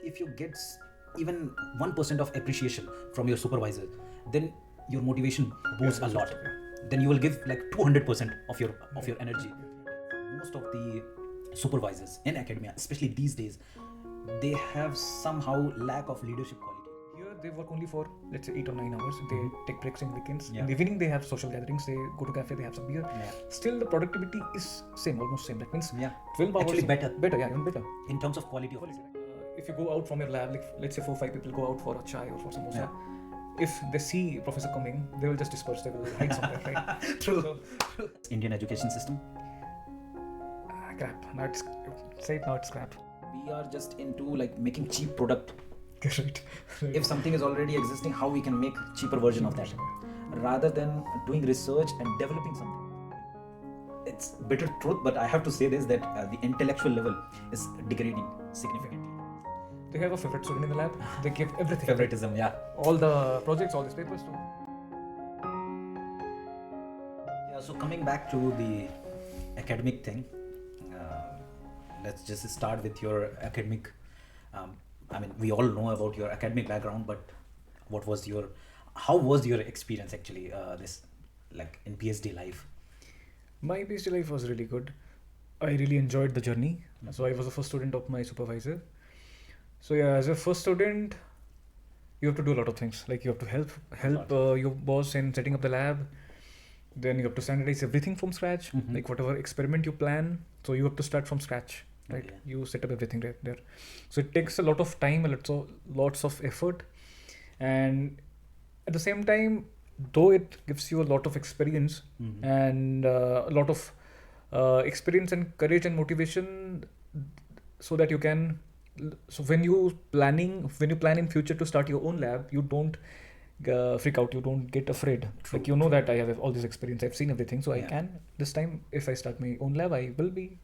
if you get even 1% of appreciation from your supervisor, then your motivation boosts a lot. Then you will give like 200% of your energy. Most of the supervisors in academia, especially these days, they have somehow lack of leadership quality. Here they work only for, let's say, 8 or 9 hours. They take breaks in weekends. Yeah. In the evening they have social gatherings. They go to cafe. They have some beer. Yeah. Still the productivity is same, almost same. That means 12 hours. Actually better. Yeah, even better. In terms of quality of If you go out from your lab, like let's say 4 or 5 people go out for a chai or for samosa. If they see professor coming, they will just disperse. They will hide somewhere, right? True. Indian education system. Crap. Now it's crap. We are just into like making cheap product. Right. If something is already existing, how we can make cheaper version of that, rather than doing research and developing something. It's bitter truth, but I have to say this, that the intellectual level is degrading significantly. They have a favorite student in the lab. They give everything. Favoritism, yeah. All the projects, all these papers too. Yeah. So coming back to the academic thing, let's just start with your academic. I mean, we all know about your academic background, but how was your experience actually? This like in PhD life. My PhD life was really good. I really enjoyed the journey. So I was the first student of my supervisor. So yeah, as a first student, you have to do a lot of things. Like you have to help your boss in setting up the lab. Then you have to standardize everything from scratch. Like whatever experiment you plan, so you have to start from scratch. Right, you set up everything right there. So it takes a lot of time, lots of effort, and at the same time, though it gives you a lot of experience and a lot of experience and courage and motivation, so that you can. So when you plan in future to start your own lab, you don't freak out. You don't get afraid. Like you know that I have all this experience. I've seen everything, so I can this time. If I start my own lab, I will be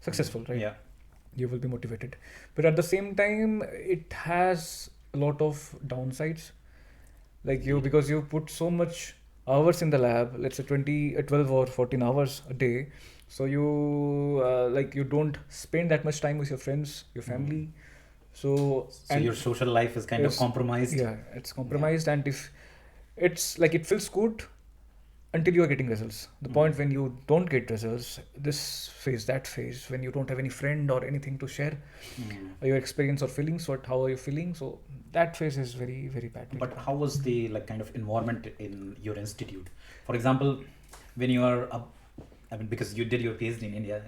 successful, right? Yeah. You will be motivated. But at the same time, it has a lot of downsides. Like because you put so much hours in the lab, let's say 12 or 14 hours a day. So you don't spend that much time with your friends, your family. So your social life is kind of compromised. Yeah, it's compromised. And if it's like, it feels good until you are getting results. The point when you don't get results, this phase, that phase, when you don't have any friend or anything to share your experience or feelings, how are you feeling? So that phase is very, very bad. But how was the like kind of environment in your institute? For example, when you are because you did your PhD in India,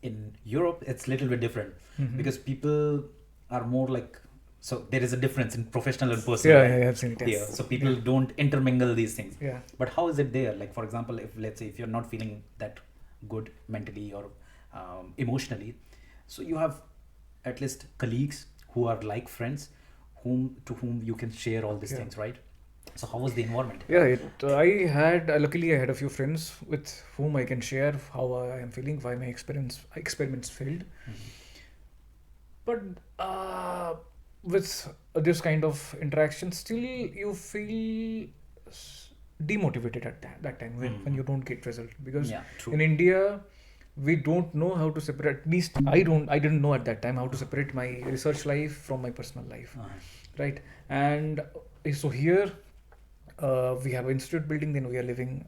in Europe it's a little bit different because people are more like. So there is a difference in professional and personal. Yeah, I've seen it. Here. So people don't intermingle these things. Yeah. But how is it there? Like for example, if you're not feeling that good mentally or emotionally, so you have at least colleagues who are like friends, to whom you can share all these things, right? So how was the environment? Yeah, luckily I had a few friends with whom I can share how I am feeling, why my experiments failed. But with this kind of interaction, still you feel demotivated at that time when you don't get result, because in India we don't know how to separate. At least I didn't know at that time how to separate my research life from my personal life, right? And so here we have an institute building, then we are living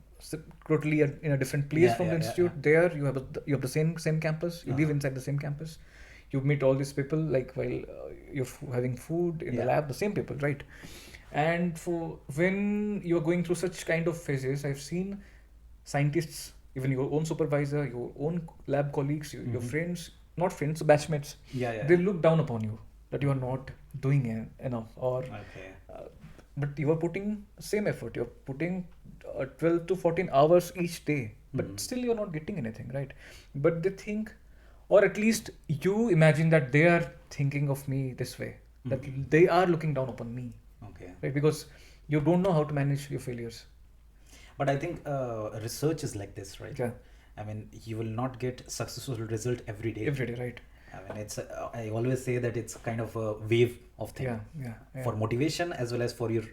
totally in a different place from the institute. There you have the same campus. You live inside the same campus. You meet all these people, like while you're having food in the lab, the same people, right? And when you're going through such kind of phases, I've seen scientists, even your own supervisor, your own lab colleagues, your friends, not friends, batchmates, they look down upon you that you are not doing enough, or but you are putting same effort. You're putting 12 to 14 hours each day, but still you're not getting anything, right? But they think, or at least you imagine that they are thinking of me this way, that they are looking down upon me, right? Because you don't know how to manage your failures. But I think research is like this, right? Yeah. I mean, you will not get successful result every day. Every day, right? I mean, I always say that it's kind of a wave of thing. Yeah. For motivation as well as for your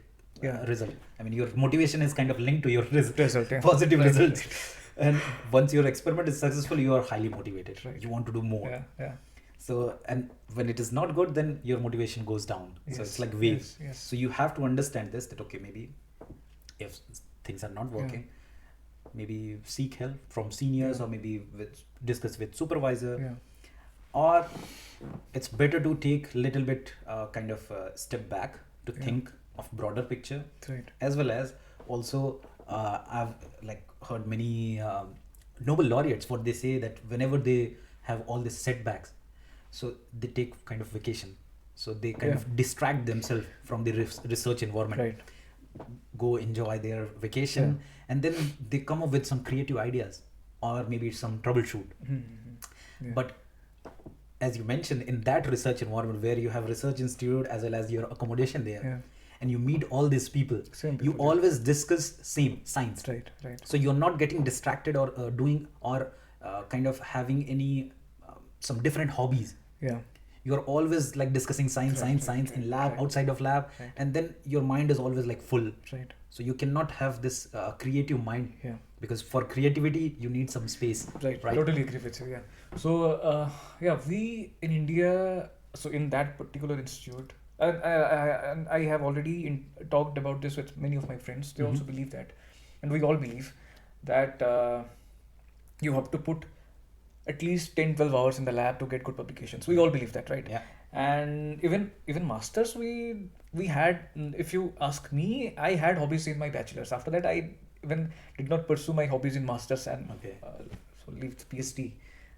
result. I mean, your motivation is kind of linked to your result, positive results. And once your experiment is successful, you are highly motivated. Right. You want to do more. Yeah. So, and when it is not good, then your motivation goes down. So it's like waves. So you have to understand this, that okay, maybe if things are not working, maybe seek help from seniors, or maybe discuss with supervisor, or it's better to take little bit kind of step back to think of broader picture, as well as also I've like heard many Nobel laureates, what they say, that whenever they have all these setbacks, so they take kind of vacation, so they kind of distract themselves from the research environment, go enjoy their vacation, and then they come up with some creative ideas, or maybe some troubleshoot. But as you mentioned, in that research environment where you have research institute as well as your accommodation there, and you meet all these people, you always discuss same science, so you're not getting distracted or doing or kind of having any some different hobbies. You're always like discussing science in lab, outside of lab, and then your mind is always like full. So you cannot have this creative mind, because for creativity you need some space. Right. Totally agree with you. So we in India, so in that particular institute, and I have already talked about this with many of my friends. They also believe that, and we all believe that you have to put at least 10-12 hours in the lab to get good publications. We all believe that, right? And even masters, we had, if you ask me, I had hobbies in my bachelor's. After that, I even did not pursue my hobbies in masters, and so leave the Ph.D,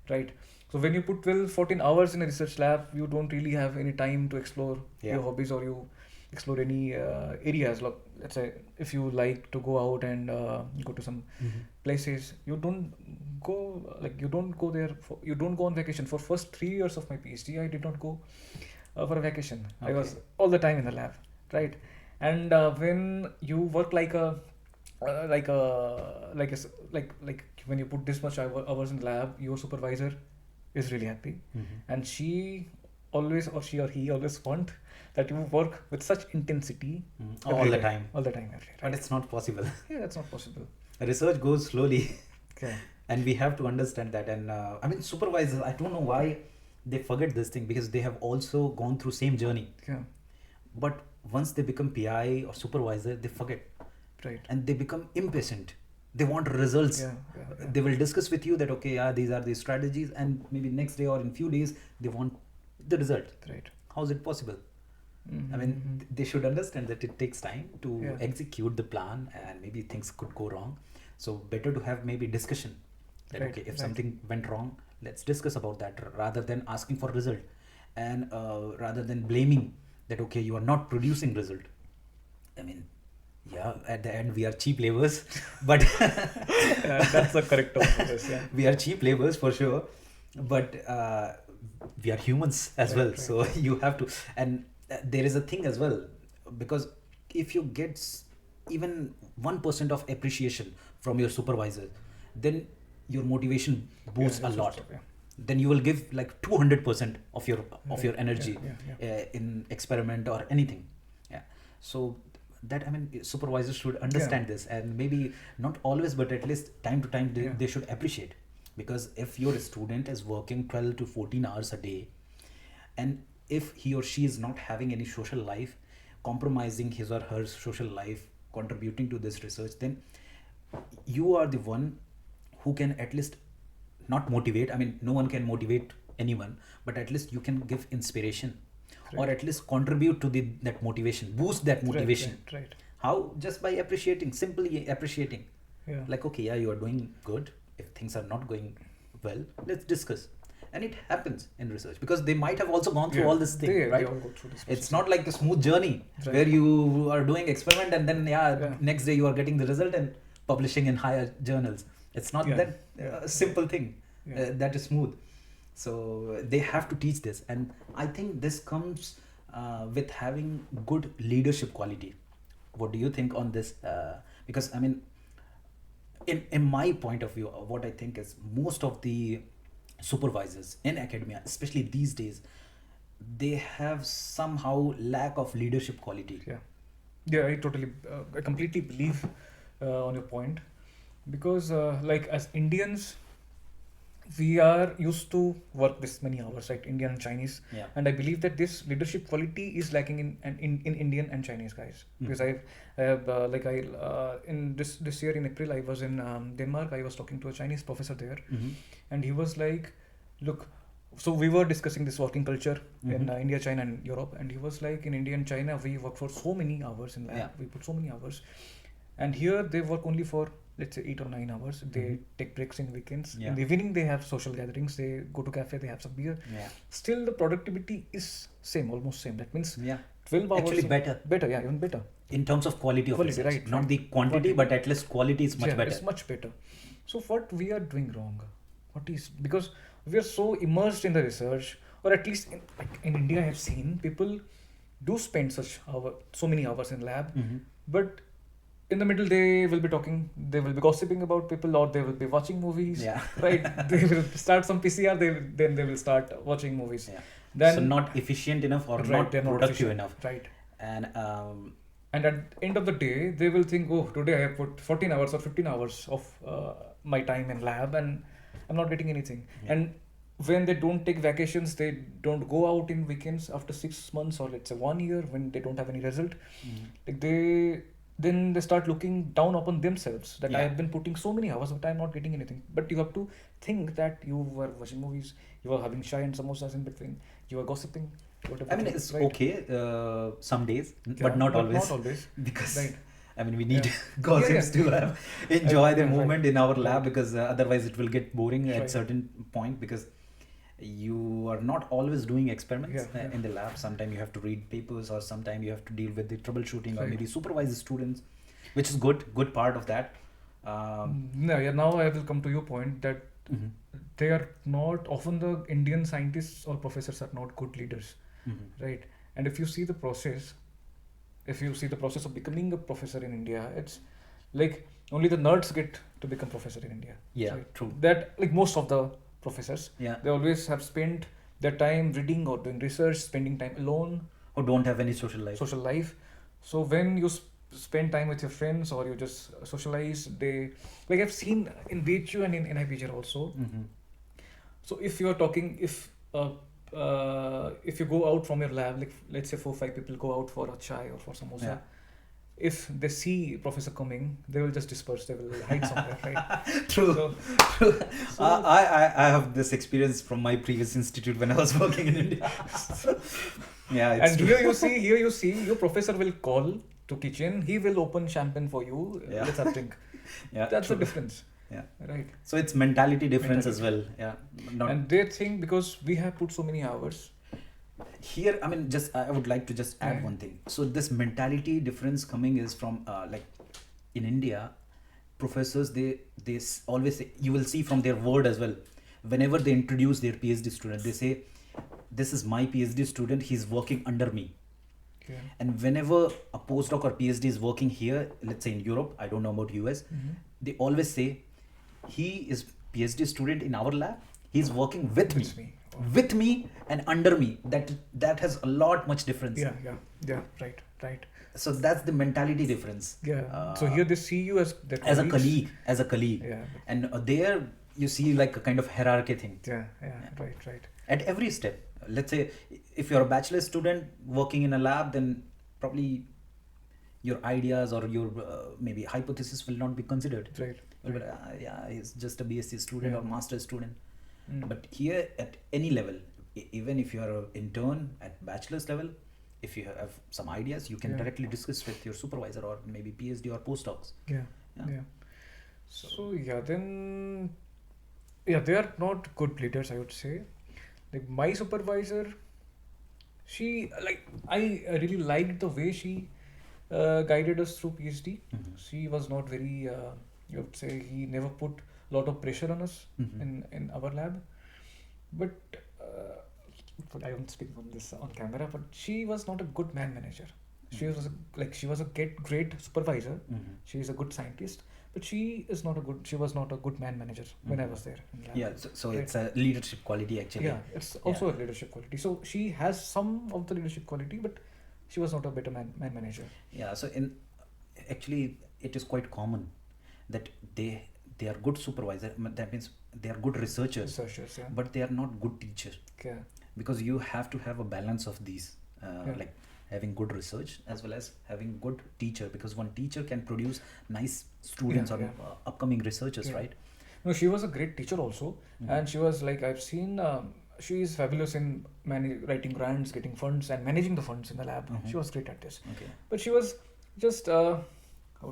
right? So when you put 12-14 hours in a research lab, you don't really have any time to explore your hobbies, or you explore any areas. Like, let's say if you like to go out and go to some places, you don't go there, you don't go on vacation. For first 3 years of my PhD, I did not go for a vacation. I was all the time in the lab, right? And when you work like when you put this much hours in the lab, your supervisor is really happy, and she or he always want that you work with such intensity all the time, every day, right? But it's not possible. That's not possible. Research goes slowly. And we have to understand that. And I mean, supervisors, I don't know why they forget this thing, because they have also gone through same journey. But once they become PI or supervisor, they forget, and they become impatient. They want results. They will discuss with you that okay, these are the strategies, and maybe next day or in few days they want the result. How is it possible? I mean, they should understand that it takes time to execute the plan, and maybe things could go wrong. So better to have maybe discussion that okay, if something went wrong, let's discuss about that, rather than asking for result, and rather than blaming that okay, you are not producing result. I mean, at the end we are cheap laborers, but that's the correct term. We are cheap laborers for sure, but we are humans as well. So you have to, and there is a thing as well, because if you get even 1% of appreciation from your supervisor, then your motivation boosts a lot. Then you will give like 200% of your energy in experiment or anything. So that, I mean, supervisors should understand this, and maybe not always, but at least time to time they should appreciate. Because if your student is working 12 to 14 hours a day, and if he or she is not having any social life, compromising his or her social life, contributing to this research, then you are the one who can at least not motivate. I mean, no one can motivate anyone, but at least you can give inspiration, or at least contribute to that motivation, boost that motivation. How? Just by simply appreciating. Like, okay, you are doing good. If things are not going well, let's discuss. And it happens in research, because they might have also gone through all this thing, right? They all go through this. It's not like a smooth journey where you are doing experiment and then next day you are getting the result and publishing in higher journals. It's not that simple thing that is smooth. So they have to teach this, and I think this comes with having good leadership quality. What do you think on this? Because I mean, in my point of view, what I think is most of the supervisors in academia, especially these days, they have somehow lack of leadership quality. I completely believe on your point, because like as Indians, we are used to work this many hours, right? Indian and Chinese. Yeah. And I believe that this leadership quality is lacking in Indian and Chinese guys. Because I have in this year in April, I was in Denmark. I was talking to a Chinese professor there, and he was like, look, so we were discussing this working culture in India, China, and Europe, and he was like, in India and China, we work for so many hours in lab. We put so many hours, and here they work only for, let's say, 8 or 9 hours. They take breaks in weekends. In the evening, they have social gatherings. They go to cafe. They have some beer. Still, the productivity is same, almost same. That means 12 hours. Actually, better. Better, yeah, even better. In terms of quality of research. Right, not the quantity, but at least quality is much better. It's much better. So what we are doing wrong? What is, because we are so immersed in the research, or at least in India, I have seen people do spend so many hours in lab, but in the middle they will be talking, they will be gossiping about people, or they will be watching movies. Right? They will start some PCR, then they will start watching movies. Then, so not efficient enough, or not productive enough. Right. And at the end of the day, they will think, oh, today I have put 14 hours or 15 hours of my time in lab, and I'm not getting anything. And when they don't take vacations, they don't go out in weekends after 6 months, or let's say 1 year, when they don't have any result, then they start looking down upon themselves, that I have been putting so many hours, but I'm not getting anything. But you have to think that you were watching movies, you were having chai and samosas in between, you were gossiping. I mean, it's okay some days, but not always. Not always. Because I mean, we need gossips to enjoy the movement in our lab, because otherwise it will get boring at certain point, because you are not always doing experiments in the lab. Sometimes you have to read papers, or sometimes you have to deal with the troubleshooting, or maybe supervise the students, which is good part of that. Now I will come to your point that they are not, often the Indian scientists or professors are not good leaders, right? And if you see the process of becoming a professor in India, it's like only the nerds get to become professor in India. Right? True. That, like, most of the professors, they always have spent their time reading or doing research, spending time alone, or don't have any social life. So when you spend time with your friends, or you just socialize, like I've seen in BHU and in NIPJ also. So if you are talking, if you go out from your lab, like let's say 4 or 5 people go out for a chai or for samosa, if they see professor coming, they will just disperse, they will hide somewhere, right? True. I have this experience from my previous institute when I was working in India. And here you see your professor will call to kitchen, he will open champagne for you, let's have drink. That's the difference. Right. So it's mentality difference as well. And they think, because we have put so many hours here, I mean, I would like to just add one thing. So this mentality difference coming is from like in India, professors, they always say, you will see from their word as well, whenever they introduce their PhD student, they say, this is my PhD student, he's working under me. And whenever a postdoc or PhD is working here, let's say in Europe, I don't know about US, they always say, he is PhD student in our lab, he's working with me. With me and under me. That has a lot much difference. Right. So that's the mentality difference. So here they see you as a colleague. And there you see like a kind of hierarchy thing. Right. At every step. Let's say if you're a bachelor student working in a lab, then probably your ideas or your maybe hypothesis will not be considered. He's just a BSc student or master's student. But here at any level, even if you are an intern at bachelor's level, if you have some ideas, you can directly discuss with your supervisor, or maybe PhD or postdocs. So then they are not good leaders, I would say. Like my supervisor, I really liked the way she guided us through PhD. She was not very, you would say, he never put a lot of pressure on us in our lab. But I won't speak on this on camera, but she was not a good man manager. She was a great supervisor. She is a good scientist, but she was not a good man manager when I was there. So it's a leadership quality actually. It's also a leadership quality. So she has some of the leadership quality, but she was not a better man manager. So actually it is quite common that they are good supervisor. That means they are good researchers, yeah. but they are not good teachers. Yeah. Because you have to have a balance of these, like having good research as well as having good teacher, because one teacher can produce nice students or upcoming researchers, right? No, she was a great teacher also, and she was like, I've seen, she is fabulous in writing grants, getting funds, and managing the funds in the lab. She was great at this. Okay. But she was just, how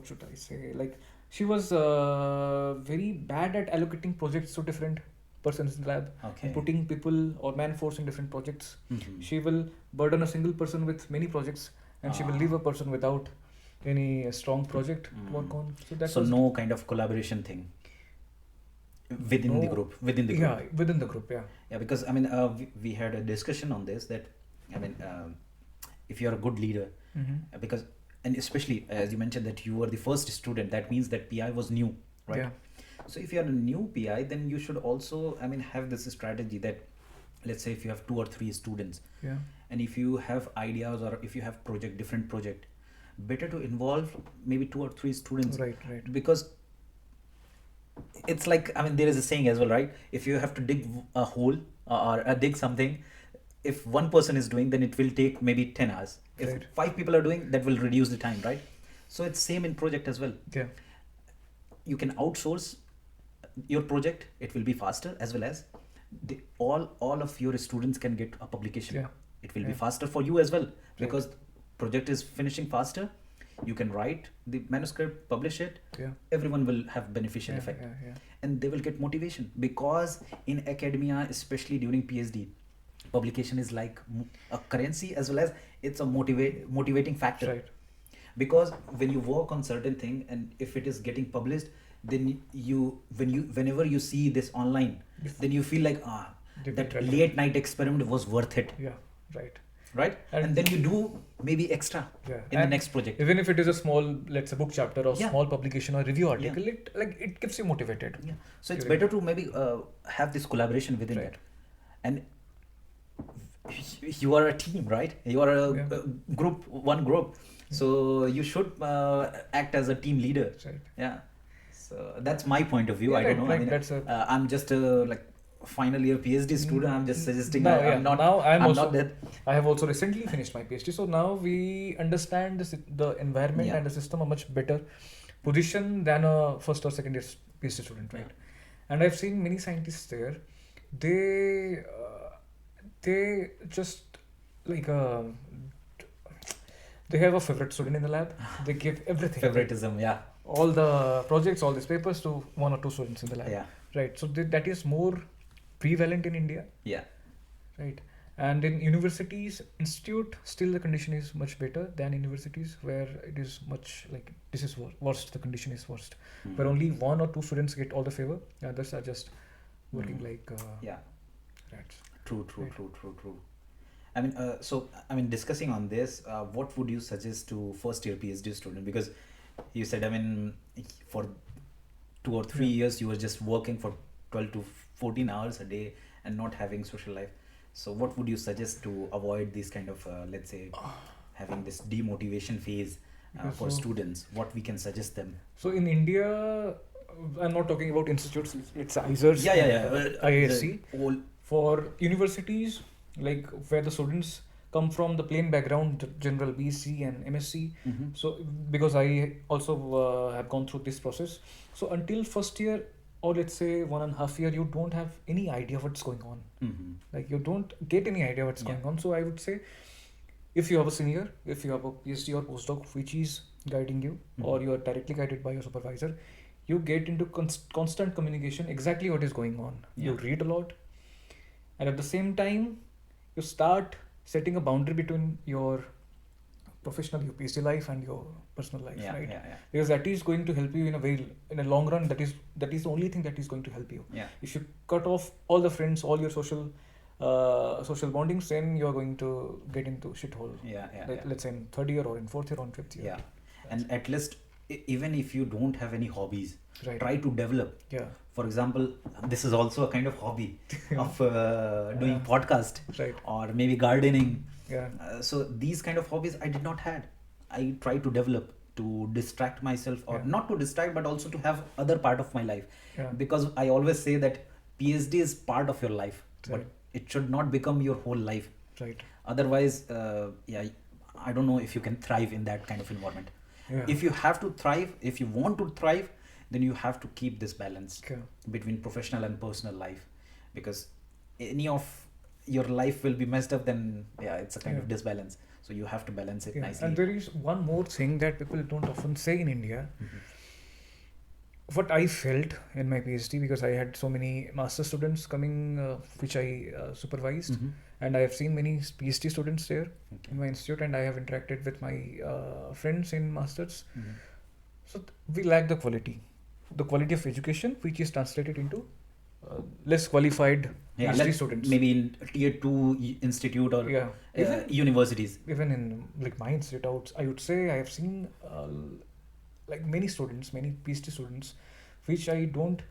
should I say, like, she was very bad at allocating projects to different persons in the lab, and putting people or man-force in different projects. She will burden a single person with many projects, and she will leave a person without any strong project to work on. So no kind of collaboration thing within the group. Yeah, within the group, yeah. Yeah, because I mean, we had a discussion on this, that I mean, if you're a good leader, because, and especially as you mentioned that you were the first student, that means that PI was new, right? Yeah. So if you're a new PI, then you should also, I mean, have this strategy that, let's say if you have 2 or 3 students, and if you have ideas or if you have different project, better to involve maybe 2 or 3 students, right? Because it's like, I mean, there is a saying as well, right? If you have to dig a hole or dig something, if one person is doing, then it will take maybe 10 hours. If 5 people are doing, that will reduce the time, right? So it's same in project as well. Yeah. You can outsource your project, it will be faster, as well as all of your students can get a publication. Yeah. It will be faster for you as well, because project is finishing faster. You can write the manuscript, publish it. Everyone will have beneficial effect, and they will get motivation, because in academia, especially during PhD, publication is like a currency, as well as it's a motivating factor. Right. Because when you work on certain thing, and if it is getting published, then whenever you see this online, then you feel like that late night experiment was worth it. Yeah. Right. And then you do maybe extra in the next project. Even if it is a small, let's say, book chapter or small publication or review article, it keeps you motivated. Yeah. So it's better to maybe have this collaboration within that. And you are a team, right? You are a one group. So you should act as a team leader. Right. Yeah. So that's my point of view. I don't know. Right. I mean, I'm just like final year PhD student. I'm just suggesting. I have also recently finished my PhD. So now we understand the environment and the system a much better position than a first or second year PhD student, right? And I've seen many scientists there. They just like they have a favorite student in the lab. They give everything. Favoritism, yeah. All the projects, all these papers to 1 or 2 students in the lab. Yeah. Right. So that is more prevalent in India. Yeah. Right. And in universities, institute, still the condition is much better than universities where it is much like this is worst. The condition is worst. Where only 1 or 2 students get all the favor. Others are just working like rats. True. I mean, discussing on this, what would you suggest to first year PhD student? Because you said, I mean, for 2 or 3 years, you were just working for 12 to 14 hours a day and not having social life. So what would you suggest to avoid this kind of, let's say, having this demotivation phase for students? What we can suggest them? So in India, I'm not talking about institutes, it's ISERS, IISc. For universities, like where the students come from the plain background, general BSc and MSc. So because I also have gone through this process. So until first year, or let's say 1.5 year, you don't have any idea what's going on. Like you don't get any idea what's going on. So I would say, if you have a senior, if you have a PhD or postdoc which is guiding you, or you are directly guided by your supervisor, you get into constant communication exactly what is going on. You read a lot, and at the same time you start setting a boundary between your professional, your PhD life and your personal life, right? Because that is going to help you in a long run. That is the only thing that is going to help you. If you cut off all the friends, all your social bondings, then you are going to get into shithole. Let's say in 3rd year or in 4th year or in 5th year. And at least, even if you don't have any hobbies, try to develop. For example, this is also a kind of hobby of doing podcast, or maybe gardening. So these kind of hobbies I did not had. I try to develop. to distract myself, or Yeah. not to distract, but also to have other part of my life. Yeah. Because I always say that PhD is part of your life, Right. but it should not become your whole life. Right. Otherwise, I don't know if you can thrive in that kind of environment. Yeah. If you have to thrive, if you want to thrive, then you have to keep this balance Okay. between professional and personal life, because any of your life will be messed up, then it's a kind of disbalance. So you have to balance it nicely. And there is one more thing that people don't often say in India. Mhm. What I felt in my PhD, because I had so many master students coming, which I supervised, Mhm. and I have seen many PhD students there Okay. in my institute, and I have interacted with my friends in masters. Mhm. So we lack the quality of education, which is translated into less qualified PhD students. Maybe in tier 2 institute or universities. Even in like my institute, I would say I have seen like many PhD students, which I don't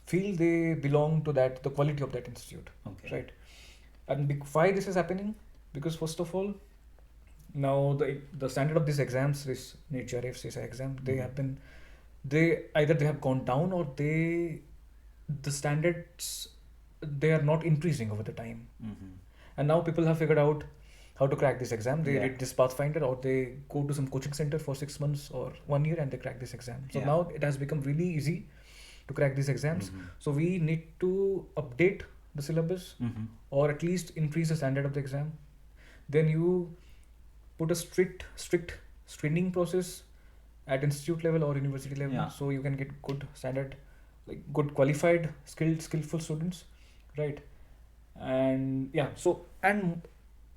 feel they belong to the quality of that institute. Okay. Right. And why this is happening? Because first of all, now the standard of these exams, this NEET JRF CSI exam, they have gone down, or the standards, they are not increasing over the time. Mhm. And now people have figured out how to crack this exam. They Yeah. read this Pathfinder, or they go to some coaching center for 6 months or 1 year, and they crack this exam. So Yeah. now it has become really easy to crack these exams. Mhm. So we need to update the syllabus, Mhm. or at least increase the standard of the exam. Then you put a strict screening process at institute level or university level, Yeah. so you can get good standard, like good qualified, skillful students, right? And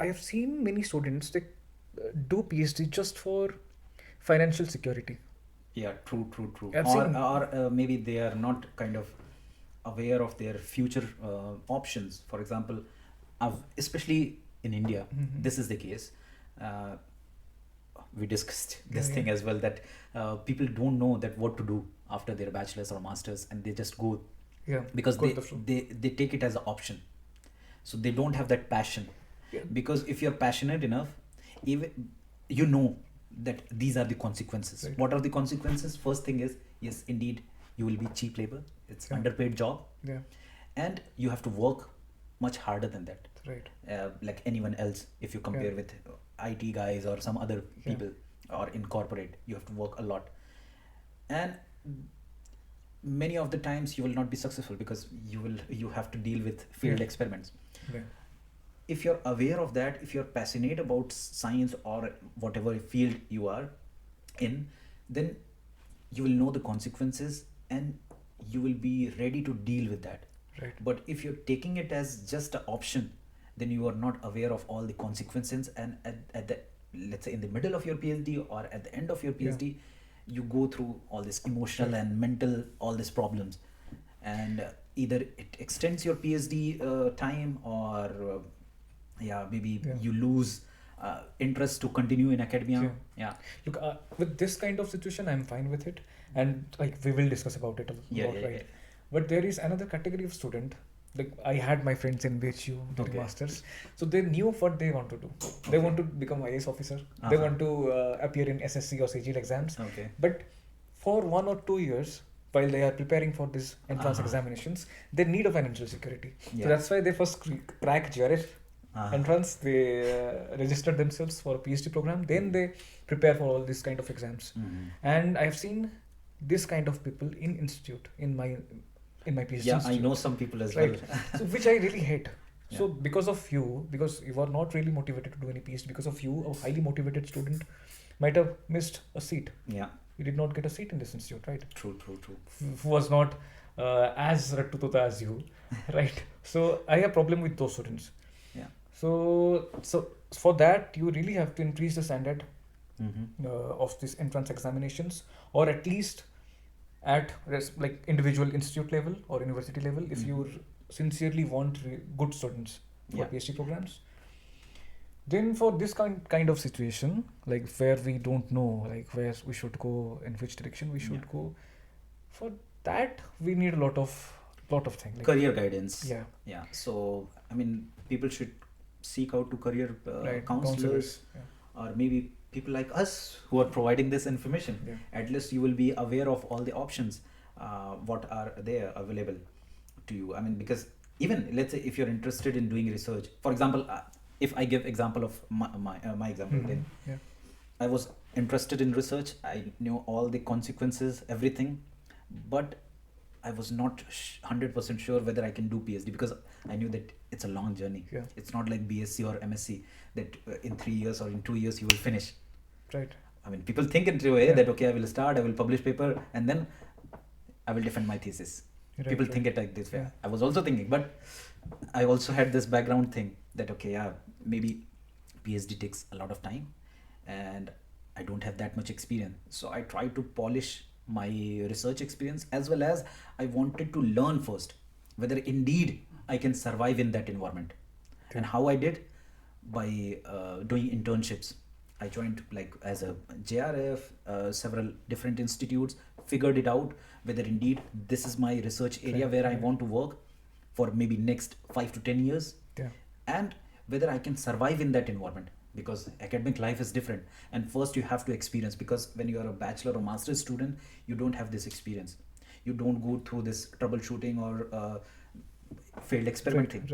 I have seen many students, they do PhD just for financial security. Yeah, true. I've Or seen- maybe they are not kind of aware of their future options. For example, especially in India, Mhm. this is the case. We discussed this Yeah, thing yeah. as well, that people don't know that what to do after their bachelor's or master's, and they just go Yeah, because go with the flow. they take it as an option. So they don't have that passion. Yeah. Because if you're passionate enough, even you know that these are the consequences. Right. What are the consequences? First thing is, yes, indeed, you will be cheap labor. It's Yeah. underpaid job, Yeah, and you have to work much harder than that, right. like anyone else. If you compare Yeah. with IT guys or some other Yeah. people, or in corporate, you have to work a lot, and many of the times you will not be successful, because you have to deal with failed Yeah. experiments. Yeah. If you're aware of that, if you're passionate about science or whatever field you are in, then you will know the consequences, and you will be ready to deal with that. Right. But if you're taking it as just an option, then you are not aware of all the consequences, and at the, let's say, in the middle of your PhD or at the end of your PhD, you go through all this emotional and mental, all these problems, and either it extends your PhD time, or maybe Yeah. you lose interest to continue in academia. Yeah. Look, with this kind of situation, I'm fine with it, and like we will discuss about it a lot, right? Yeah. But there is another category of student. Like I had my friends in BHU during Okay. masters, so they knew what they want to do. They Okay. want to become IAS officer. They Uh-huh. want to appear in SSC or CGL exams. Okay. But for 1 or 2 years, while they are preparing for these entrance Uh-huh. examinations, they need a financial security. Yeah. So that's why they first crack JRF Uh-huh. entrance. They register themselves for a PhD program. Then they prepare for all these kind of exams. Mhm. And I have seen this kind of people in institute in my PhD Yeah, I institute. know some people as Right. well. So which I really hate. So Yeah. because you are not really motivated to do any PhD, because of you, a highly motivated student might have missed a seat. Yeah, You did not get a seat in this institute, right? true. Who was not as rattututa as you, right? So I have problem with those students. Yeah. So for that, you really have to increase the standard Mm-hmm. of these entrance examinations, or at least at like individual institute level or university level, if you sincerely want good students for Yeah. PhD programs. Then for this kind of situation, like where we don't know like where we should go, in which direction we should go, for that we need a lot of things like Career guidance. Yeah. So I mean, people should seek out to career Right, counselors, Yeah. or maybe people like us who are providing this information. At least you will be aware of all the options what are there available to you. I mean, because even let's say if you're interested in doing research, for example, if I give example of my example, then I was interested in research. I knew all the consequences, everything, but I was not 100% sure whether I can do PhD, because I knew that it's a long journey. It's not like BSc or MSc that in 3 years or in 2 years you will finish. Right. I mean, people think in a way that, okay, I will start, I will publish paper, and then I will defend my thesis. People think it like this way. I was also thinking, but I also had this background thing that, okay, maybe PhD takes a lot of time and I don't have that much experience. So I tried to polish my research experience, as well as I wanted to learn first whether indeed I can survive in that environment. And how I did? By doing internships. I joined like as a JRF, several different institutes, figured it out whether indeed this is my research area where I want to work for maybe next 5 to 10 years, and whether I can survive in that environment, because academic life is different. And first you have to experience, because when you are a bachelor or master's student, you don't have this experience. You don't go through this troubleshooting or failed experimenting.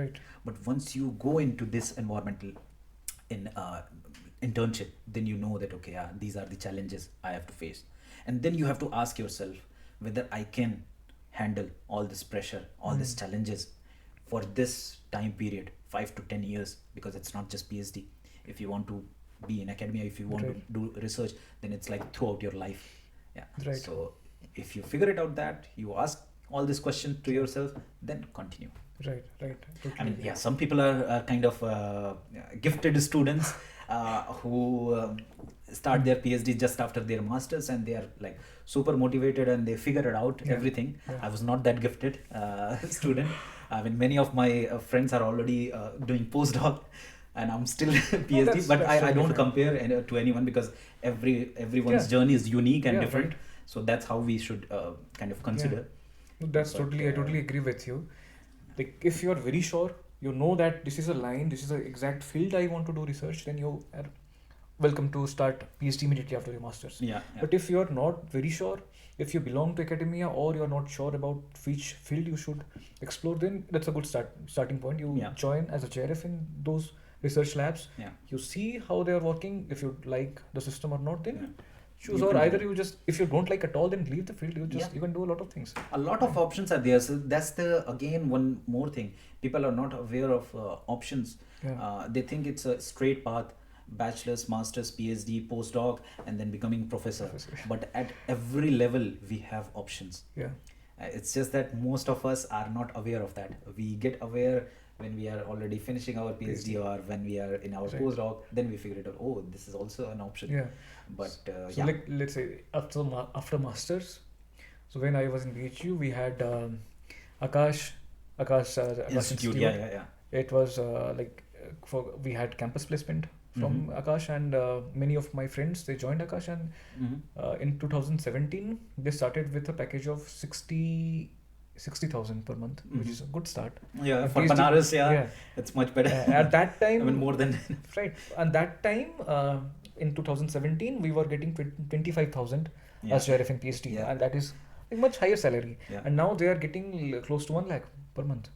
But once you go into this environmental in internship, then you know that, okay, these are the challenges I have to face. And then you have to ask yourself whether I can handle all this pressure, all these challenges for this time period, 5 to 10 years, because it's not just PhD. If you want to be in academia, if you want to do research, then it's like throughout your life. So if you figure it out, that you ask all these questions to yourself, then continue. Totally. I mean, some people are kind of gifted students who start their PhD just after their masters, and they are like super motivated and they figure it out everything. I was not that gifted student. I mean, many of my friends are already doing postdoc, and I'm still PhD, but I don't compare to anyone, because everyone's journey is unique and different. So that's how we should kind of consider. That's I totally agree with you. Like, if you're very sure, you know that this is a line, this is the exact field I want to do research, then you are welcome to start PhD immediately after your masters. But if you're not very sure, if you belong to academia or you're not sure about which field you should explore, then that's a good starting point. You join as a JRF in those research labs. You see how they are working. If you like the system or not, then choose. Or either you just, if you don't like at all, then leave the field. You can do a lot of things. A lot of options are there. So that's again one more thing. People are not aware of options. They think it's a straight path: bachelor's, master's, PhD, postdoc, and then becoming professor. But at every level we have options. It's just that most of us are not aware of that. We get aware when we are already finishing our PhD or when we are in our postdoc. Then we figure it out, oh, this is also an option. But so like, let's say after masters, so when I was in BHU, we had Akash Institute. It was we had campus placement from Akash, and many of my friends, they joined Akash, and in 2017 they started with a package of 60,000 per month, which is a good start. For Banaras, it's much better. At that time, I mean, more than and that time in 2017 we were getting 25,000 as JRF in PhD, and that is a much higher salary. And now they are getting close to 1 lakh per month.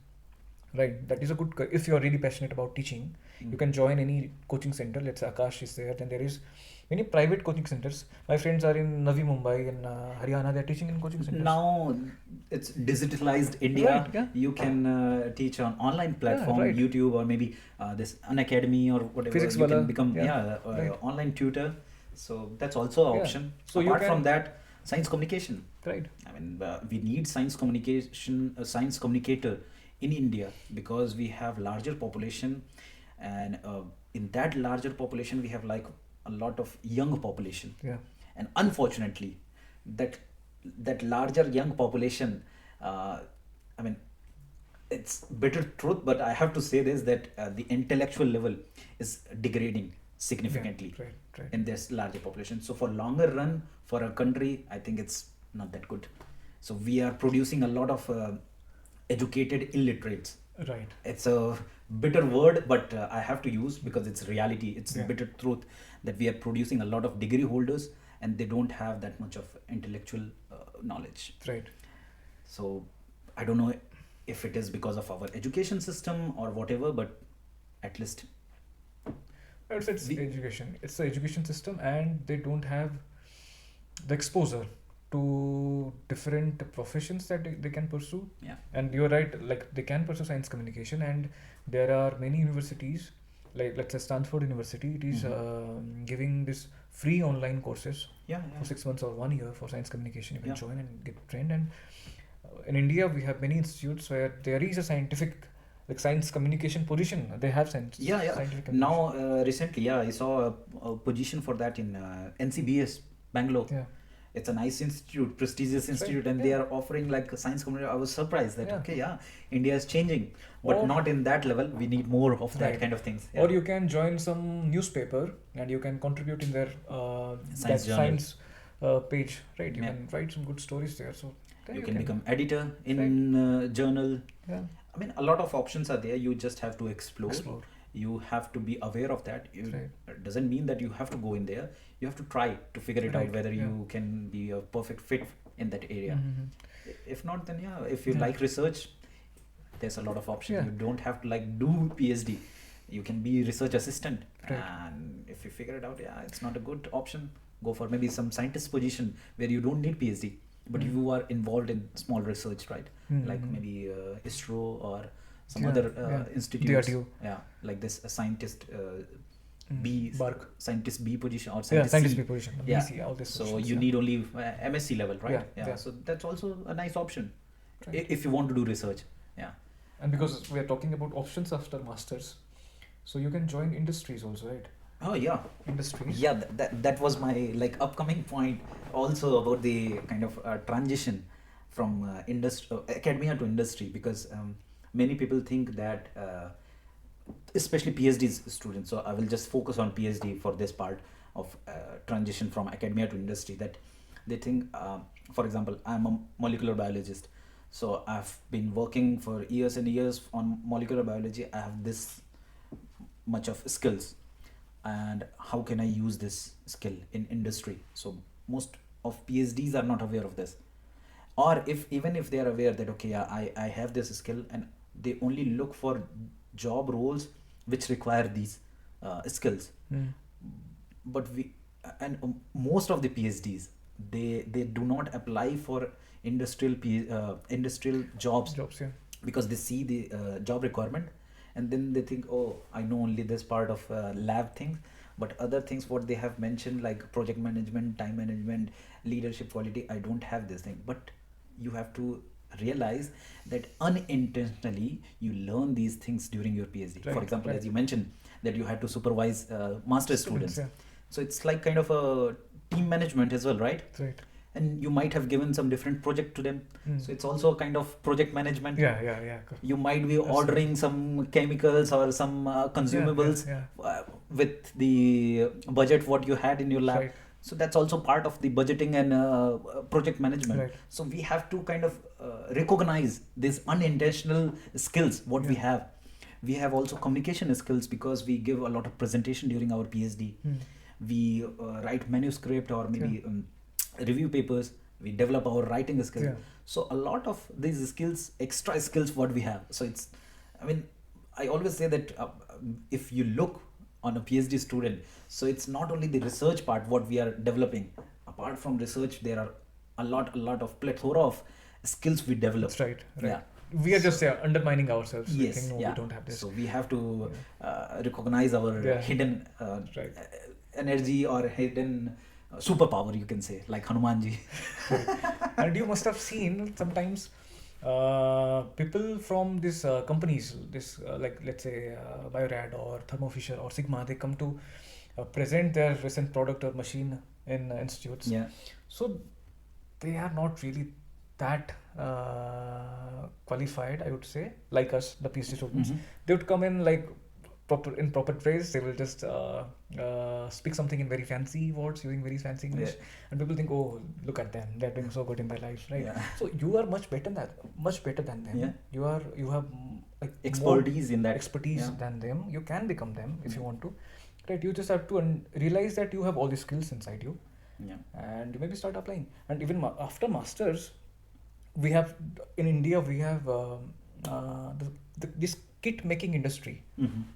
That is a good. If you are really passionate about teaching, you can join any coaching center. Let's say Akash is there. Then there is many private coaching centers. My friends are in Navi Mumbai and Haryana. They are teaching in coaching centers. Now it's digitalized India. You can teach on online platform, YouTube, or maybe this Unacademy or whatever. Physics you can become online tutor. So that's also an option. So apart from that, science communication. I mean, we need science communication, a science communicator in India, because we have larger population, and in that larger population we have like a lot of young population. And unfortunately, that larger young population, I mean, it's bitter truth, but I have to say this, that the intellectual level is degrading significantly in this larger population. So for longer run, for a country, I think it's not that good. So we are producing a lot of educated illiterates Right. It's a bitter word, but I have to use because it's reality. It's a bitter truth that we are producing a lot of degree holders and they don't have that much of intellectual knowledge. Right. So I don't know if it is because of our education system or whatever, but at least It's education. It's the education system, and they don't have the exposure to different professions that they can pursue. Yeah. And you're right, like they can pursue science communication, and there are many universities, like let's say Stanford University, it is giving this free online courses for 6 months or 1 year for science communication. You can join and get trained. And in India, we have many institutes where there is a scientific, like science communication position. They have science. Scientific now recently, I saw a position for that in NCBS Bangalore. It's a nice institute, prestigious institute, and they are offering like a science community. I was surprised that India is changing, but not in that level. We need more of that kind of things. Or you can join some newspaper and you can contribute in their science page, right? You can write some good stories there. So you can become editor in journal. I mean, a lot of options are there. You just have to explore. You have to be aware of that. It doesn't mean that you have to go in there. You have to try to figure it out whether you can be a perfect fit in that area. If not, then if you like research, there's a lot of options. You don't have to like do PhD. You can be research assistant. And if you figure it out, it's not a good option. Go for maybe some scientist position where you don't need PhD, but you are involved in small research, right? Like maybe ISRO or some other institutes. Like this scientist B, scientist B position or scientist B position. BC, all this so you need only MSc level, right? So that's also a nice option if you want to do research. And because we are talking about options after masters, so you can join industries also, right? Oh yeah, industries. That was my like upcoming point also about the kind of transition from academia to industry, because many people think that especially PhD students, so I will just focus on PhD for this part of transition from academia to industry, that they think for example, I'm a molecular biologist, so I've been working for years and years on molecular biology. I have this much of skills, and how can I use this skill in industry? So most of PhDs are not aware of this, or even if they are aware that I have this skill, and they only look for job roles which require these skills. But most of the PhDs, they do not apply for industrial jobs because they see the job requirement, and then they think, I know only this part of lab things, but other things what they have mentioned like project management, time management, leadership quality, I don't have this thing. But you have to realize that unintentionally you learn these things during your PhD. For example, as you mentioned that you had to supervise master's students. So it's like kind of a team management as well, right? And you might have given some different project to them. So it's also a kind of project management. You might be ordering some chemicals or some consumables with the budget what you had in your lab. So that's also part of the budgeting and project management. So we have to kind of recognize these unintentional skills what we have. We have also communication skills because we give a lot of presentation during our PhD. We write manuscript or maybe review papers. We develop our writing skill. So a lot of these skills, extra skills what we have. So it's, I mean, I always say that if you look on a PhD student, so it's not only the research part what we are developing. Apart from research, there are a lot of plethora of skills we develop. We are just undermining ourselves. Yes, we think, we don't have this. So we have to recognize our hidden energy or hidden superpower, you can say, like Hanumanji. And you must have seen sometimes people from these companies, like let's say Biorad or Thermo Fisher or Sigma, they come to present their recent product or machine in institutes. So they are not really that qualified, I would say, like us, the PhD students. They would come in like proper phrase. They will just speak something in very fancy words, using very fancy English, and people think, oh, look at them, they're doing so good in their lives, right? So you are much better than them. You have like expertise in that expertise than them. You can become them if you want to, right? You just have to realize that you have all these skills inside you, and maybe start applying. And even after masters, we have in India this kit making industry.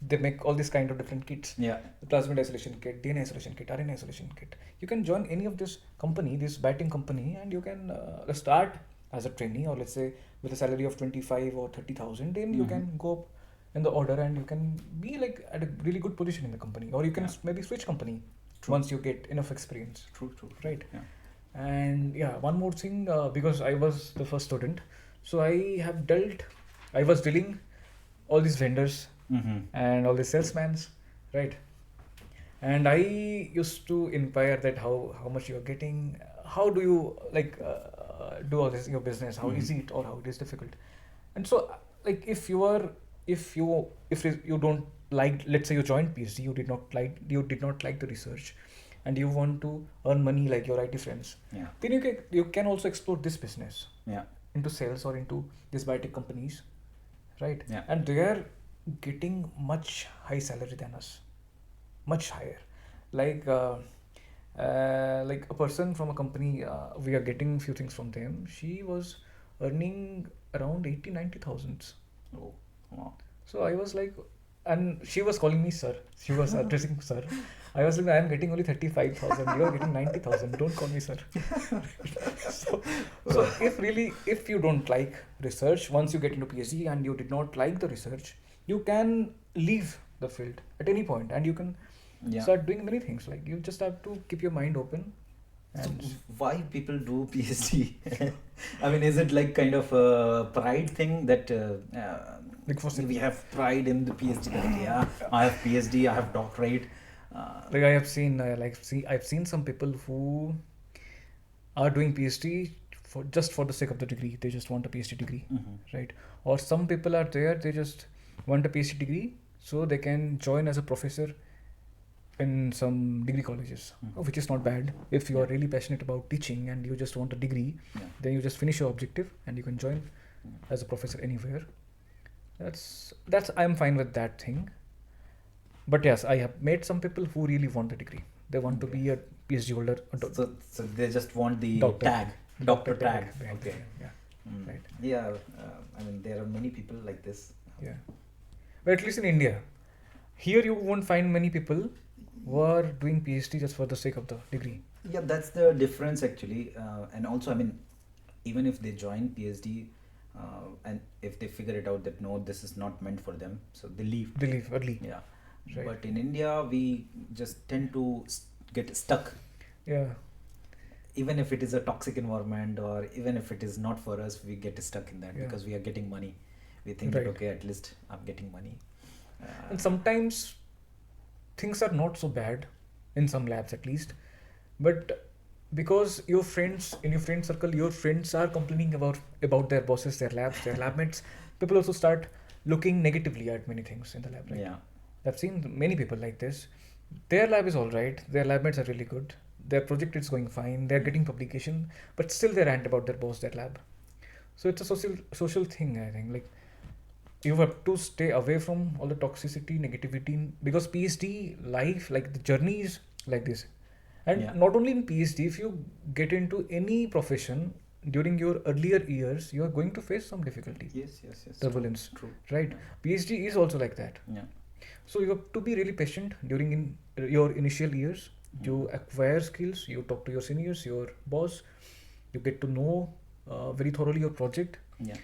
They make all these kind of different kits. The plasmid isolation kit, DNA isolation kit, RNA isolation kit. You can join any of this company, this batting company, and you can start as a trainee, or let's say with a salary of 25 or 30,000. Then you can go up in the order, and you can be like at a really good position in the company, or you can maybe switch company once you get enough experience. True. Right. And one more thing, because I was the first student, so I was dealing all these vendors and all the salesmen, right? And I used to inquire that how much you're getting, how do you do all this, your business, how easy it or how it is difficult. And so like if you don't like, let's say you joined PhD, you did not like the research, and you want to earn money like your IT friends, then you can also explore this business into sales or into these biotech companies, right? And they are getting much high salary than us, much higher. Like a person from a company, we are getting few things from them. She was earning around 80,000-90,000. Oh, wow. So I was like, and she was calling me sir. She was addressing sir. I was like, I am getting only 35,000. You are getting 90,000. Don't call me sir. so if you don't like research, once you get into PhD and you did not like the research, you can leave the field at any point, and you can start doing many things. Like you just have to keep your mind open. And so why people do PhD? I mean, is it like kind of a pride thing that we have pride in the PhD? That, I have PhD, I have doctorate. I have seen, I've seen some people who are doing PhD just for the sake of the degree. They just want a PhD degree, right? Or some people are there, they just want a PhD degree so they can join as a professor in some degree colleges, which is not bad. If you are really passionate about teaching and you just want a degree, then you just finish your objective and you can join as a professor anywhere. That's I'm fine with that thing. But yes, I have met some people who really want a degree. They want to be a PhD holder. So they just want the doctor tag. Okay. Right. I mean, there are many people like this. But at least in India, here you won't find many people who are doing PhD just for the sake of the degree. Yeah, that's the difference actually. And also, I mean, even if they join PhD, and if they figure it out that no, this is not meant for them, so they leave. They leave early. Yeah. Right. But in India, we just tend to get stuck. Yeah. Even if it is a toxic environment, or even if it is not for us, we get stuck in that because we are getting money. We think that, okay, at least I'm getting money. And sometimes things are not so bad in some labs at least, but because in your friend circle, your friends are complaining about their bosses, their labs, their lab mates, people also start looking negatively at many things in the lab, right? Yeah. I've seen many people like this. Their lab is all right, their lab mates are really good, their project is going fine, they're getting publication, but still they rant about their boss, their lab. So it's a social thing, I think. Like, you have to stay away from all the toxicity, negativity, because PhD life, like the journey is like this. And not only in PhD, if you get into any profession during your earlier years, you are going to face some difficulty. Yes. Turbulence. True. Right. PhD is also like that. Yeah. So you have to be really patient during your initial years. You acquire skills, you talk to your seniors, your boss, you get to know very thoroughly your project. Yeah.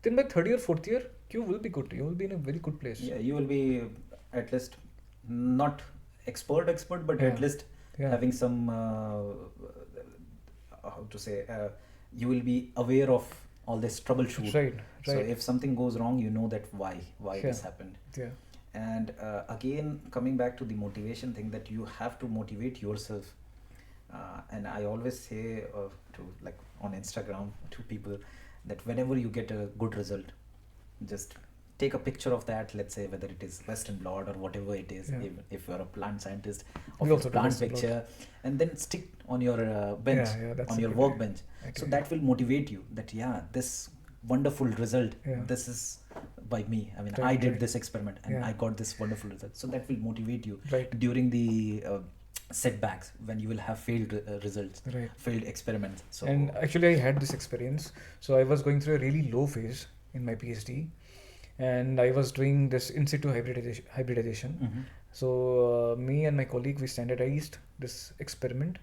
Then by third year, fourth year, you will be good. You will be in a very good place. Yeah, you will be at least not expert, but at least having some, how to say, you will be aware of all this troubleshoot. Right. So if something goes wrong, you know that why this happened. Yeah. And again, coming back to the motivation thing, that you have to motivate yourself. And I always say to, like, on Instagram to people, that whenever you get a good result, just take a picture of that, let's say whether it is Western blot or whatever it is, if you're a plant scientist, of your plant picture, and then stick on your bench, on your workbench. So that will motivate you that this wonderful result, this is by me. I mean, I did this experiment and I got this wonderful result. So that will motivate you during the setbacks when you will have failed results, failed experiments. So, and actually I had this experience. So I was going through a really low phase in my PhD, and I was doing this in situ hybridization. So me and my colleague, we standardized this experiment,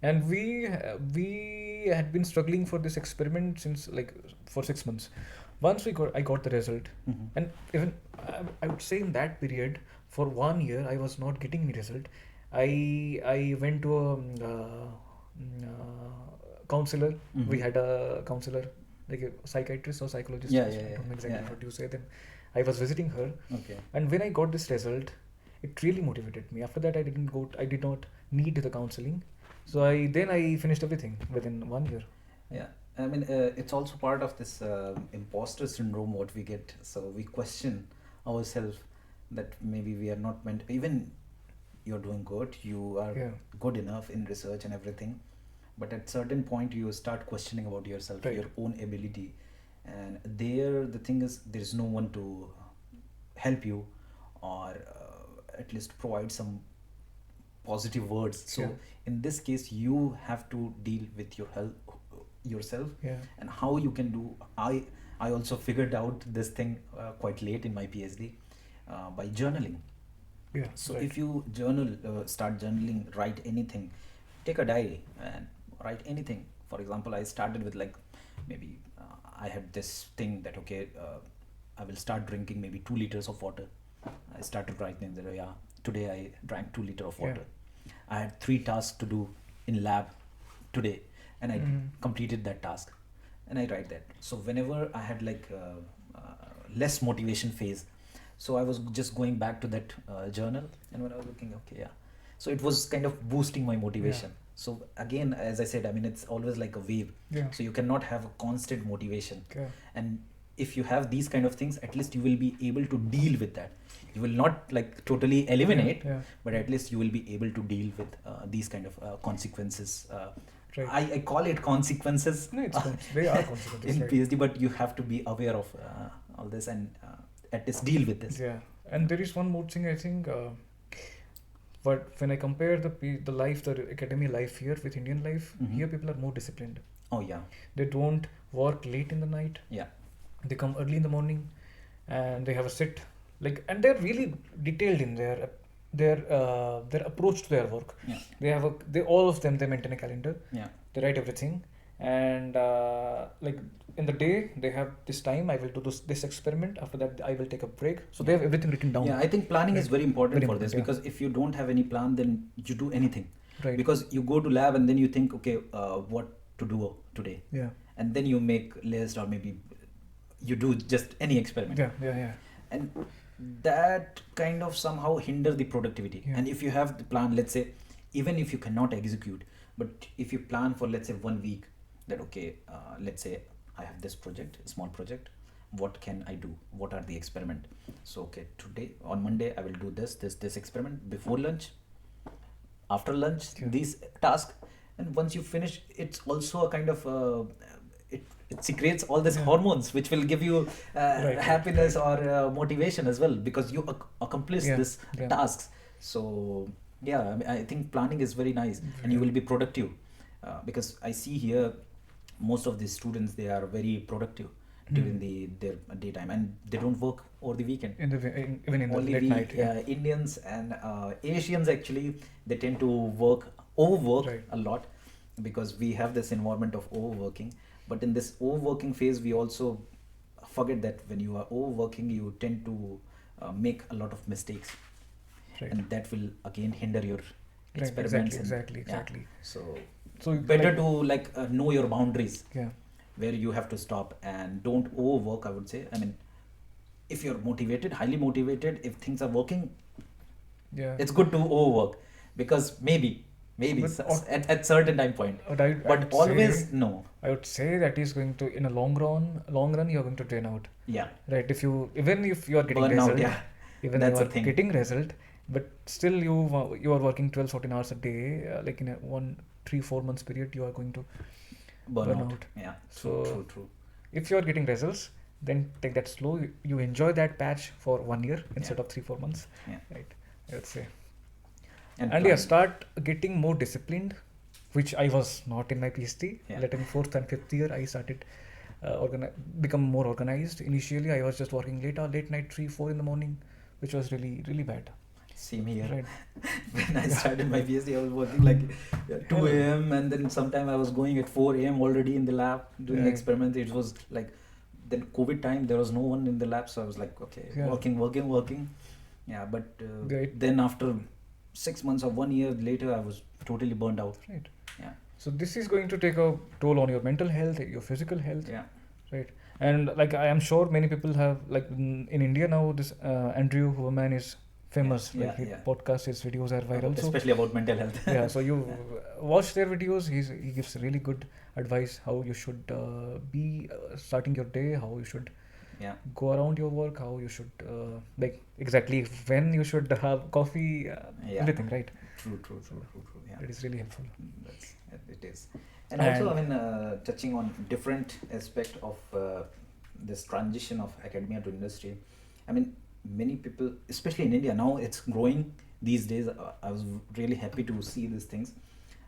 and we had been struggling for this experiment since for 6 months. Once I got the result, and even I would say in that period for 1 year I was not getting any result. I went to a counselor. We had a counselor, like a psychiatrist or psychologist. I don't know exactly what you say. Then I was visiting her. And when I got this result, it really motivated me. After that, I did not need the counseling. So I finished everything within 1 year. Yeah. I mean, it's also part of this imposter syndrome what we get. So we question ourselves that maybe we are not meant. Even you're doing good, you are good enough in research and everything, but at certain point you start questioning about yourself, your own ability, and the thing is, there is no one to help you or at least provide some positive words. So in this case, you have to deal with yourself and how you can do. I also figured out this thing quite late in my PhD by journaling. So if you start journaling, write anything, take a diary and write anything. For example, I started with maybe I had this thing that I will start drinking maybe 2 liters of water. I started writing that today I drank 2 liters of water. I had 3 tasks to do in lab today, and I completed that task, and I write that. So whenever I had less motivation phase, so I was just going back to that journal, and when I was looking, so it was kind of boosting my motivation. So again, as I said, I mean, it's always like a wave. So you cannot have a constant motivation. And if you have these kind of things, at least you will be able to deal with that. You will not totally eliminate, but at least you will be able to deal with these kind of consequences. I call it consequences. No, they are consequences in PhD, but you have to be aware of all this and at least deal with this. And there is one more thing I think. But when I compare the academy life here with Indian life, here people are more disciplined. They don't work late in the night. They come early in the morning, and they have a sit. And they're really detailed in their approach to their work. All of them, they maintain a calendar. They write everything, and in the day they have this time. I will do this experiment. After that, I will take a break. So they have everything written down. I think planning is very important for this, because if you don't have any plan, then you do anything. Because you go to lab and then you think, what to do today, and then you make list, or maybe you do just any experiment. And that kind of somehow hinder the productivity. And if you have the plan, let's say, even if you cannot execute, but if you plan for, let's say, 1 week, that let's say I have this project, small project, what can I do, what are the experiment? So today on Monday I will do this experiment before lunch, after lunch, these tasks, and once you finish, it's also a kind of it secretes all these hormones which will give you happiness or motivation as well, because you accomplish this tasks. So I think planning is very nice, and you will be productive, because I see here most of the students, they are very productive during their daytime, and they don't work over the weekend. Even in the late night. Indians and Asians, actually, they tend to overwork a lot, because we have this environment of overworking. But in this overworking phase, we also forget that when you are overworking, you tend to make a lot of mistakes, and that will again hinder your experiments. Exactly. So better to know your boundaries, where you have to stop, and don't overwork, I would say. I mean, if you're motivated, highly motivated, if things are working, it's good to overwork, because maybe Maybe But at certain time point. But I But would always say, no. I would say that is going to, in a long run, you're going to drain out. Yeah. Right? Even if you are getting Burnout, result, yeah. even That's you a are thing. getting result, but still you are working 12-14 hours a day, like in a 3-4 months period, you are going to burn out. Yeah. So True. if you are getting results, then take that slow. You enjoy that patch for 1 year instead of 3-4 months. Yeah. Right? I would say. And Yeah, start getting more disciplined, which I was not in my PhD. Yeah. Like in 4th and 5th year, I started become more organized. Initially, I was just working late night, 3-4 in the morning, which was really, really bad. Same here. Right. When I started my PhD, I was working like 2 a.m. and then sometime I was going at 4 a.m. already in the lab doing experiments. It was like then COVID time, there was no one in the lab, so I was like, okay, working. Yeah, but then after 6 months or 1 year later, I was totally burned out. Right. Yeah. So this is going to take a toll on your mental health, your physical health. Yeah. Right. And like I am sure many people have, like in India now, this Andrew Huberman is famous. His podcast, his videos are viral. Especially about mental health. Yeah. So you watch their videos. He gives really good advice how you should be starting your day, how you should go around your work, how you should like exactly when you should have coffee, everything. Right. True. Yeah. It is really helpful. It is. And also, I mean, touching on different aspect of this transition of academia to industry. I mean, many people, especially in India, now it's growing these days. I was really happy to see these things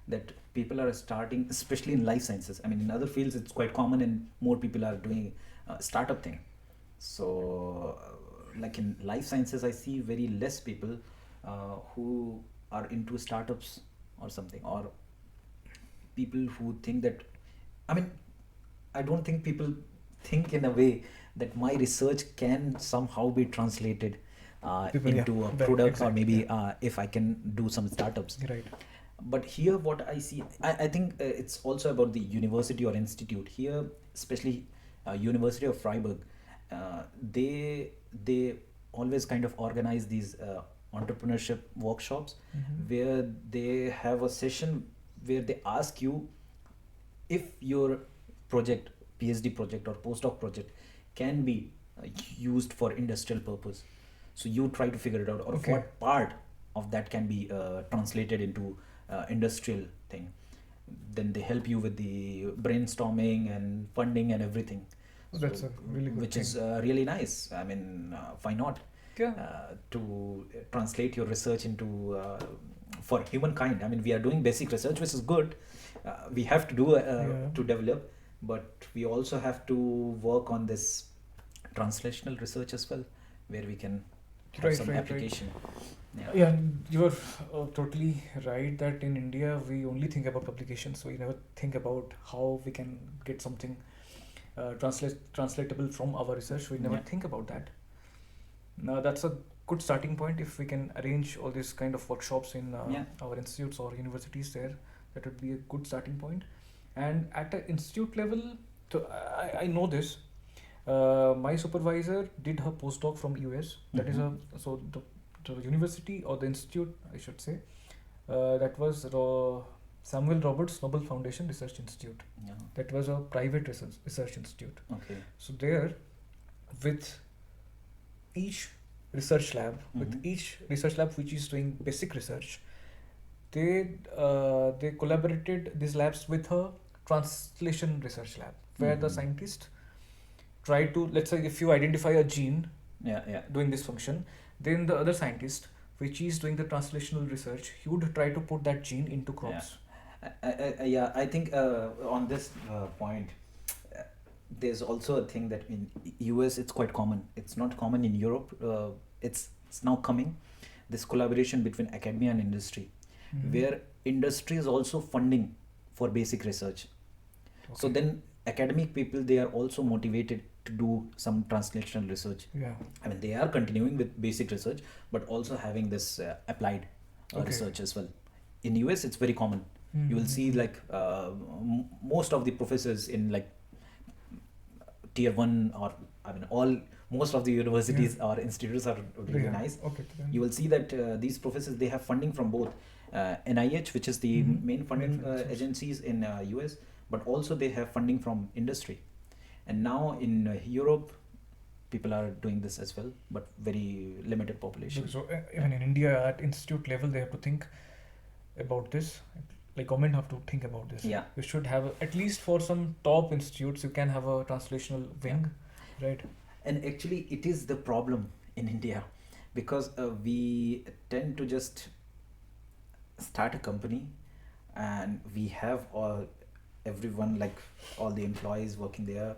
that people are starting, especially in life sciences. I mean, in other fields, it's quite common and more people are doing startup thing. So, like in life sciences, I see very less people who are into startups or something, or people who think that, I mean, I don't think people think in a way that my research can somehow be translated into a product, or maybe if I can do some startups. Right. But here what I see, I think it's also about the university or institute. Here, especially University of Freiburg, they always kind of organize these entrepreneurship workshops where they have a session where they ask you if your project, PhD project or postdoc project, can be used for industrial purpose. So you try to figure it out, or what part of that can be translated into industrial thing. Then they help you with the brainstorming and funding and everything. That's a really good which thing. Is really nice. I mean, why not? To translate your research into for humankind. I mean, we are doing basic research, which is good. We have to do to develop, but we also have to work on this translational research as well, where we can have some application. Yeah, you are totally right that in India we only think about publications, so we never think about how we can get something translatable from our research. We never think about that. Now that's a good starting point. If we can arrange all these kind of workshops in our institutes or universities there, that would be a good starting point. And at an institute level, I know this. My supervisor did her postdoc from US. That is the university or the institute, I should say, that was Samuel Roberts Nobel Foundation Research Institute. That was a private research institute. So there, with each research lab, which is doing basic research, they collaborated these labs with a translation research lab, where the scientist try to, let's say if you identify a gene doing this function, then the other scientist, which is doing the translational research, he would try to put that gene into crops. I think on this point, there's also a thing that in US it's quite common. It's not common in Europe. It's now coming, this collaboration between academia and industry, where industry is also funding for basic research. So then academic people, they are also motivated to do some translational research. I mean, they are continuing with basic research, but also having this applied research as well. In US, it's very common. You will see like most of the professors in like tier 1 or most of the universities or institutes are really nice. Okay. You will see that these professors, they have funding from both NIH, which is the main funding agencies in US, but also they have funding from industry. And now in Europe, people are doing this as well, but very limited population. So even in India, at institute level, they have to think about this. Like government have to think about this. Yeah. You should have at least for some top institutes, you can have a translational wing, right? And actually, it is the problem in India, because we tend to just start a company, and we have everyone, like all the employees working there,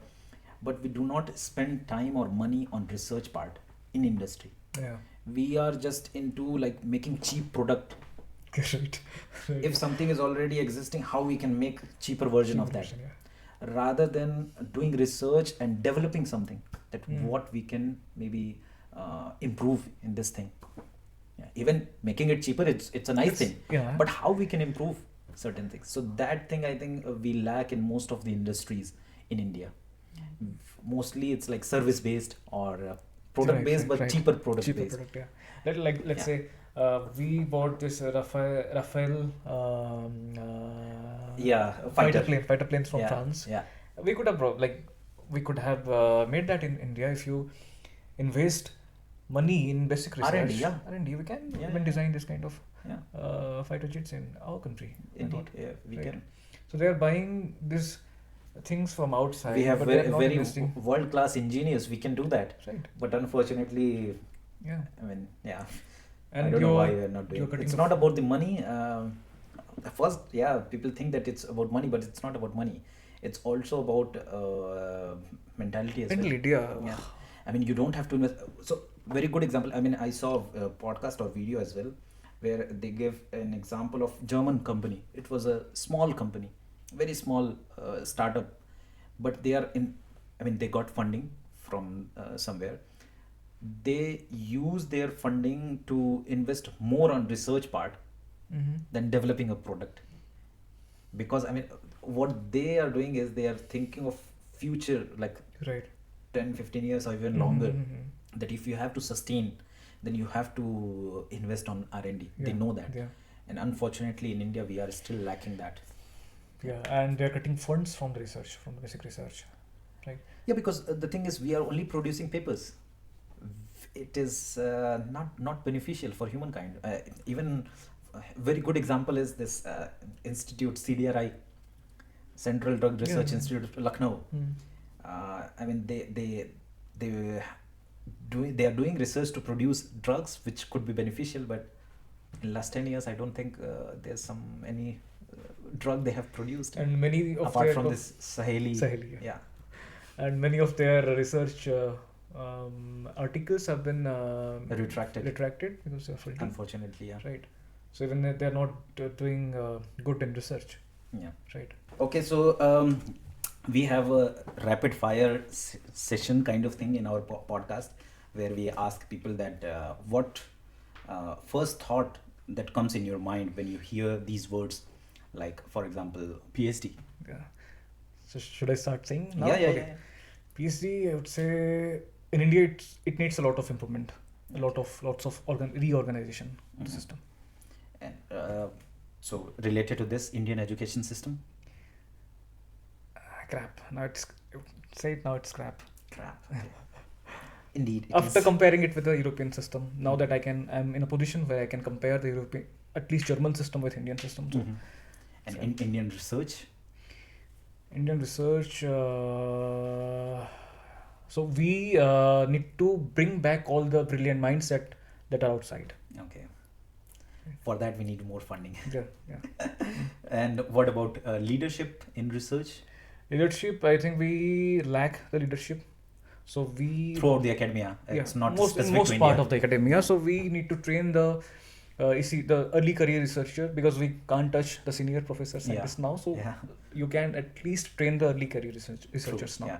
but we do not spend time or money on research part in industry. Yeah. We are just into like making cheap product. Right. If something is already existing, how we can make cheaper version of that, rather than doing research and developing something that what we can maybe improve in this thing. Even making it cheaper, it's a nice thing, but how we can improve certain things. So that thing, I think we lack in most of the industries in India. Mostly it's like service based or product based, but cheaper product based. Let's say we bought this Rafale fighter planes from France. We could have made that in India if you invest money in basic research. R&D, we can even design this kind of fighter jets in our country. Indeed, we can. So they are buying these things from outside. We have very world-class engineers. We can do that. Right. But unfortunately, and I don't know why we're not doing it. It's not about the money. First, people think that it's about money, but it's not about money. It's also about mentality as well. You don't have to invest. So, very good example. I saw a podcast or video as well, where they gave an example of German company. It was a small company, very small startup, but they are they got funding from somewhere. They use their funding to invest more on research part than developing a product, because what they are doing is they are thinking of future, like 10-15 years or even longer, that if you have to sustain, then you have to invest on R&D. They know that, and unfortunately in India we are still lacking that. And they are cutting funds from the research, from the basic research, right? Because the thing is, we are only producing papers. It is not beneficial for humankind. Even a very good example is this institute, CDRI, Central Drug Research Institute, Lucknow. They are doing research to produce drugs which could be beneficial, but in the last 10 years I don't think there's any drug they have produced. And many of apart from this Saheli. And many of their research articles have been retracted because of funding. Unfortunately, right. So even they are not doing good in research. Right. Okay, so we have a rapid fire session kind of thing in our podcast, where we ask people that what first thought that comes in your mind when you hear these words, like for example Ph.D. So should I start saying now? Yeah. Ph.D, I would say in India it needs a lot of improvement, lots of reorganization of the system. And so related to this, Indian education system, crap. Now it's crap. Okay. Indeed. After comparing it with the European system, now that I'm in a position where I can compare the European, at least German system with Indian system. So, and in Indian research. So we need to bring back all the brilliant minds that are outside. Okay. For that we need more funding. Yeah. And what about leadership in research? Leadership, I think we lack the leadership. So we throughout the academia, it's not most part of the academia. So we need to train the early career researcher, because we can't touch the senior professor scientists now. So you can at least train the early career researchers now.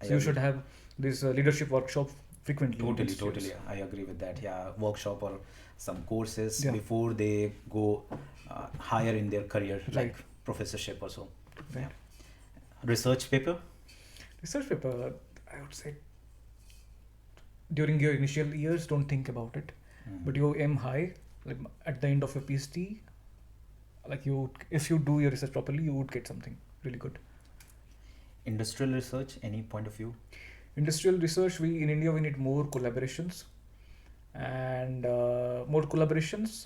So you should have this leadership workshop frequently. Totally. I agree with that. Workshop or some courses before they go higher in their career, like professorship or so. Research paper, I would say during your initial years, don't think about it. But you aim high, like at the end of your PhD, like if you do your research properly, you would get something really good. Industrial research, any point of view? Industrial research, in India we need more collaborations, and more collaborations.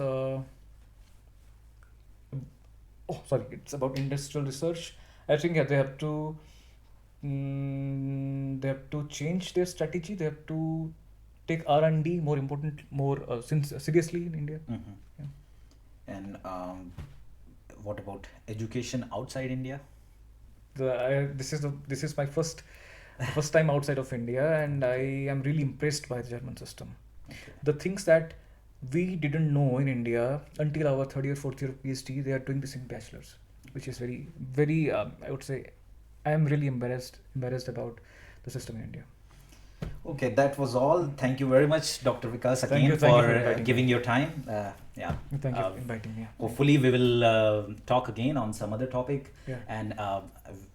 It's about industrial research. I think they have to change their strategy. They have to take R&D more seriously in India. Yeah. And what about education outside India? This is my first time outside of India, and I am really impressed by the German system. Okay. The things that we didn't know in India until our third year, fourth year of PhD, they are doing this in bachelor's, which is very, very. I would say, I am really embarrassed about the system in India. Okay, that was all. Thank you very much, Dr. Vikas, again for giving your time. Thank you for inviting me. Hopefully, we will talk again on some other topic. Yeah. And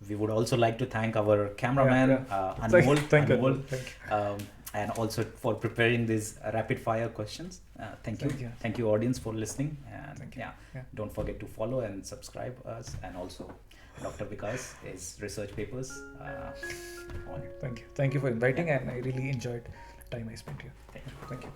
we would also like to thank our cameraman, Anmol. Thank you. And also for preparing these rapid fire questions. Thank you. Thank you, audience, for listening. And don't forget to follow and subscribe us. And also, Dr. Vikas, his research papers. Thank you for inviting, and I really enjoyed the time I spent here. Thank you. Thank you.